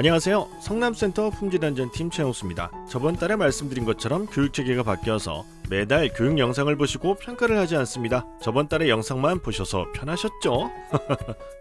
안녕하세요. 성남센터 품질안전팀 최영수입니다. 저번 달에 말씀드린 것처럼 교육체계가 바뀌어서 매달 교육 영상을 보시고 평가를 하지 않습니다. 저번 달의 영상만 보셔서 편하셨죠?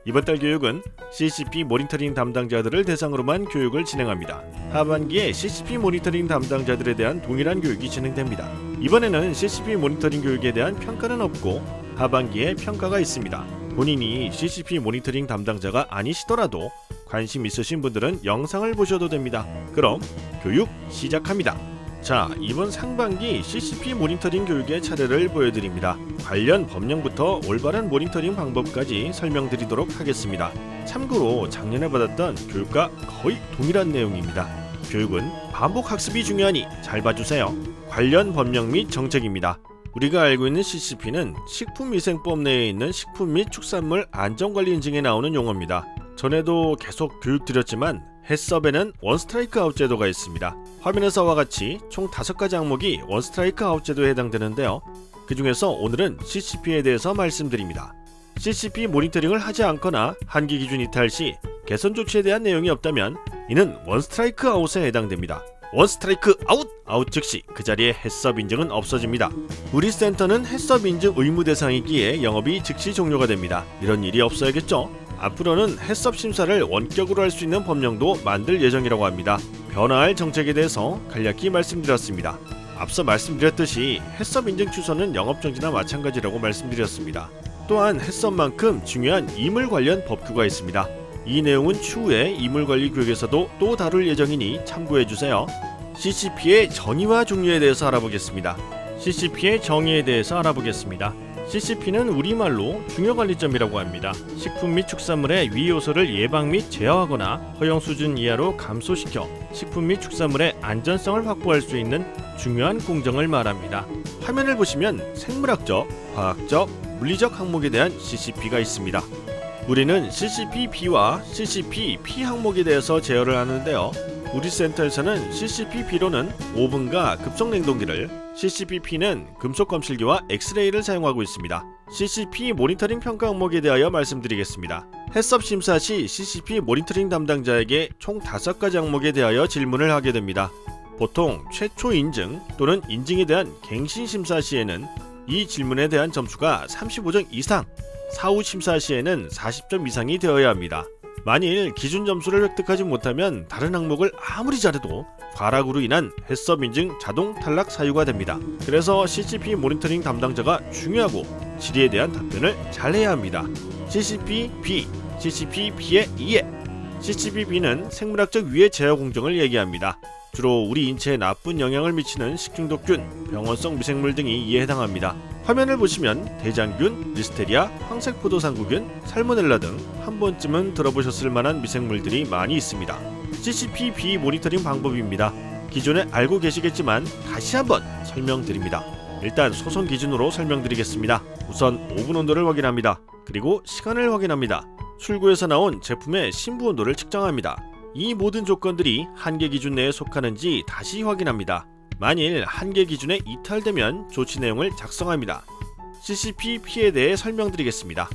이번 달 교육은 CCP 모니터링 담당자들을 대상으로만 교육을 진행합니다. 하반기에 CCP 모니터링 담당자들에 대한 동일한 교육이 진행됩니다. 이번에는 CCP 모니터링 교육에 대한 평가는 없고 하반기에 평가가 있습니다. 본인이 CCP 모니터링 담당자가 아니시더라도 관심 있으신 분들은 영상을 보셔도 됩니다. 그럼 교육 시작합니다. 자, 이번 상반기 CCP 모니터링 교육의 차례를 보여드립니다. 관련 법령부터 올바른 모니터링 방법까지 설명드리도록 하겠습니다. 참고로 작년에 받았던 교육과 거의 동일한 내용입니다. 교육은 반복 학습이 중요하니 잘 봐주세요. 관련 법령 및 정책입니다. 우리가 알고 있는 CCP는 식품위생법 내에 있는 식품 및 축산물 안전관리 인증에 나오는 용어입니다. 전에도 계속 교육드렸지만 해썹에는 원스트라이크 아웃 제도가 있습니다. 화면에서와 같이 총 5가지 항목이 원스트라이크 아웃 제도에 해당되는데요. 그 중에서 오늘은 CCP에 대해서 말씀드립니다. CCP 모니터링을 하지 않거나 한계 기준 이탈 시 개선 조치에 대한 내용이 없다면 이는 원스트라이크 아웃에 해당됩니다. 원스트라이크 아웃 즉시 그 자리에 해썹 인증은 없어집니다. 우리 센터는 해썹 인증 의무 대상이기에 영업이 즉시 종료가 됩니다. 이런 일이 없어야겠죠? 앞으로는 해썹 심사를 원격으로 할 수 있는 법령도 만들 예정이라고 합니다. 변화할 정책에 대해서 간략히 말씀드렸습니다. 앞서 말씀드렸듯이 해썹 인증 취소는 영업정지나 마찬가지라고 말씀드렸습니다. 또한 해썹만큼 중요한 이물 관련 법규가 있습니다. 이 내용은 추후에 이물관리 교육에서도 또 다룰 예정이니 참고해주세요. CCP의 정의와 종류에 대해서 알아보겠습니다. CCP의 정의에 대해서 알아보겠습니다. CCP는 우리말로 중요관리점이라고 합니다. 식품 및 축산물의 위요소를 예방 및 제어하거나 허용 수준 이하로 감소시켜 식품 및 축산물의 안전성을 확보할 수 있는 중요한 공정을 말합니다. 화면을 보시면 생물학적, 화학적, 물리적 항목에 대한 CCP가 있습니다. 우리는 CCP-B와 CCP-P 항목에 대해서 제어를 하는데요. 우리 센터에서는 CCP-B로는 오븐과 급속냉동기를, CCP-P는 금속검실기와 엑스레이를 사용하고 있습니다. CCP 모니터링 평가 항목에 대하여 말씀드리겠습니다. 해썹 심사 시 CCP 모니터링 담당자에게 총 5가지 항목에 대하여 질문을 하게 됩니다. 보통 최초 인증 또는 인증에 대한 갱신 심사 시에는 이 질문에 대한 점수가 35점 이상, 사후 심사 시에는 40점 이상이 되어야 합니다. 만일 기준 점수를 획득하지 못하면 다른 항목을 아무리 잘해도 과락으로 인한 해썹 인증 자동 탈락 사유가 됩니다. 그래서 CCP 모니터링 담당자가 중요하고 질의에 대한 답변을 잘해야 합니다. CCP-B, CCP-B의 이해. CCP-B는 생물학적 위해 제어 공정을 얘기합니다. 주로 우리 인체에 나쁜 영향을 미치는 식중독균, 병원성 미생물 등이 이에 해당합니다. 화면을 보시면 대장균, 리스테리아, 황색포도상구균, 살모넬라 등 한 번쯤은 들어보셨을 만한 미생물들이 많이 있습니다. CCP-B 모니터링 방법입니다. 기존에 알고 계시겠지만 다시 한번 설명드립니다. 일단 소송 기준으로 설명드리겠습니다. 우선 오븐 온도를 확인합니다. 그리고 시간을 확인합니다. 출고에서 나온 제품의 신부 온도를 측정합니다. 이 모든 조건들이 한계 기준 내에 속하는지 다시 확인합니다. 만일 한계 기준에 이탈되면 조치 내용을 작성합니다. CCP-P에 대해 설명드리겠습니다.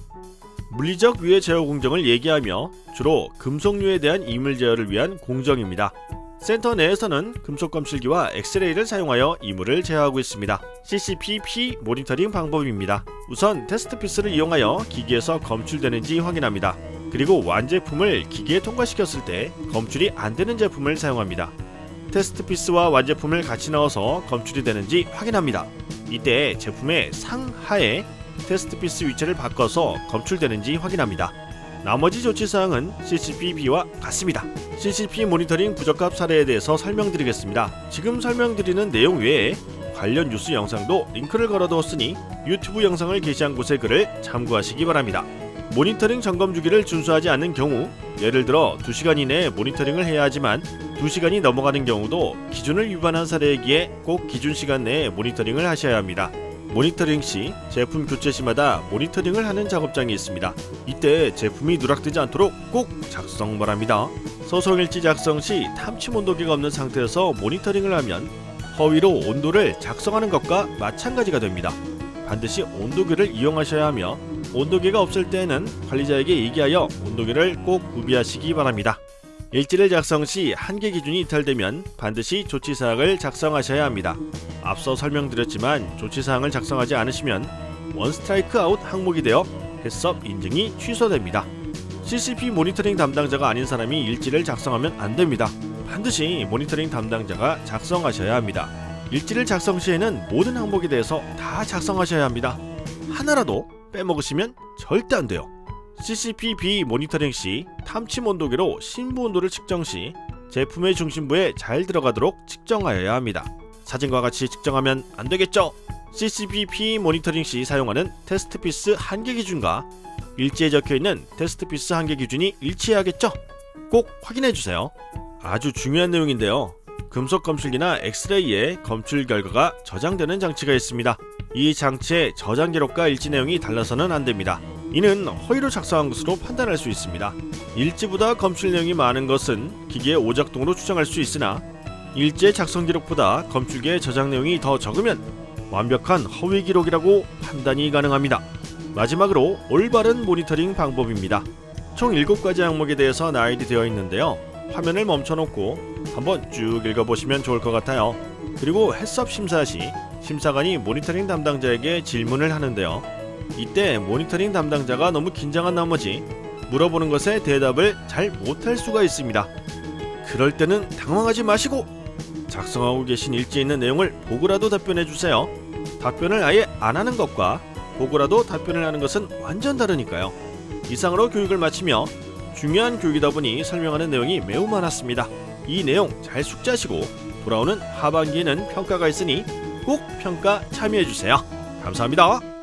물리적 위해 제어 공정을 얘기하며 주로 금속류에 대한 이물 제어를 위한 공정입니다. 센터 내에서는 금속검실기와 엑스레이를 사용하여 이물을 제어하고 있습니다. CCP-P 모니터링 방법입니다. 우선 테스트 피스를 이용하여 기기에서 검출되는지 확인합니다. 그리고 완제품을 기기에 통과시켰을 때 검출이 안되는 제품을 사용합니다. 테스트 피스와 완제품을 같이 넣어서 검출이 되는지 확인합니다. 이때 제품의 상하에 테스트 피스 위치를 바꿔서 검출되는지 확인합니다. 나머지 조치사항은 CCP-B와 같습니다. CCP 모니터링 부적합 사례에 대해서 설명드리겠습니다. 지금 설명드리는 내용 외에 관련 뉴스 영상도 링크를 걸어두었으니 유튜브 영상을 게시한 곳의 글을 참고하시기 바랍니다. 모니터링 점검 주기를 준수하지 않는 경우, 예를 들어 2시간 이내에 모니터링을 해야 하지만 2시간이 넘어가는 경우도 기준을 위반한 사례이기에 꼭 기준 시간 내에 모니터링을 하셔야 합니다. 모니터링 시 제품 교체 시마다 모니터링을 하는 작업장이 있습니다. 이때 제품이 누락되지 않도록 꼭 작성 바랍니다. 소송일지 작성 시 탐침 온도계가 없는 상태에서 모니터링을 하면 허위로 온도를 작성하는 것과 마찬가지가 됩니다. 반드시 온도계를 이용하셔야 하며 온도계가 없을 때에는 관리자에게 얘기하여 온도계를 꼭 구비하시기 바랍니다. 일지를 작성 시 한계 기준이 이탈되면 반드시 조치사항을 작성하셔야 합니다. 앞서 설명드렸지만 조치사항을 작성하지 않으시면 원 스트라이크 아웃 항목이 되어 해썹 인증이 취소됩니다. CCP 모니터링 담당자가 아닌 사람이 일지를 작성하면 안 됩니다. 반드시 모니터링 담당자가 작성하셔야 합니다. 일지를 작성 시에는 모든 항목에 대해서 다 작성하셔야 합니다. 하나라도 빼먹으시면 절대 안 돼요. CCP 모니터링 시 탐침 온도계로 신부 온도를 측정 시 제품의 중심부에 잘 들어가도록 측정하여야 합니다. 사진과 같이 측정하면 안 되겠죠? CCP 모니터링 시 사용하는 테스트 피스 한계 기준과 일지에 적혀있는 테스트 피스 한계 기준이 일치해야겠죠? 꼭 확인해주세요. 아주 중요한 내용인데요. 금속 검출기나 엑스레이에 검출 결과가 저장되는 장치가 있습니다. 이 장치의 저장 기록과 일지 내용이 달라서는 안 됩니다. 이는 허위로 작성한 것으로 판단할 수 있습니다. 일지보다 검출 내용이 많은 것은 기기의 오작동으로 추정할 수 있으나 일지의 작성 기록보다 검출기의 저장 내용이 더 적으면 완벽한 허위 기록이라고 판단이 가능합니다. 마지막으로 올바른 모니터링 방법입니다. 총 7가지 항목에 대해서 나열이 되어 있는데요. 화면을 멈춰놓고 한번 쭉 읽어보시면 좋을 것 같아요. 그리고 해썹 심사 시 심사관이 모니터링 담당자에게 질문을 하는데요. 이때 모니터링 담당자가 너무 긴장한 나머지 물어보는 것에 대답을 잘 못할 수가 있습니다. 그럴 때는 당황하지 마시고 작성하고 계신 일지에 있는 내용을 보고라도 답변해주세요. 답변을 아예 안 하는 것과 보고라도 답변을 하는 것은 완전 다르니까요. 이상으로 교육을 마치며 중요한 교육이다 보니 설명하는 내용이 매우 많았습니다. 이 내용 잘 숙지하시고 돌아오는 하반기에는 평가가 있으니 꼭 평가 참여해주세요. 감사합니다.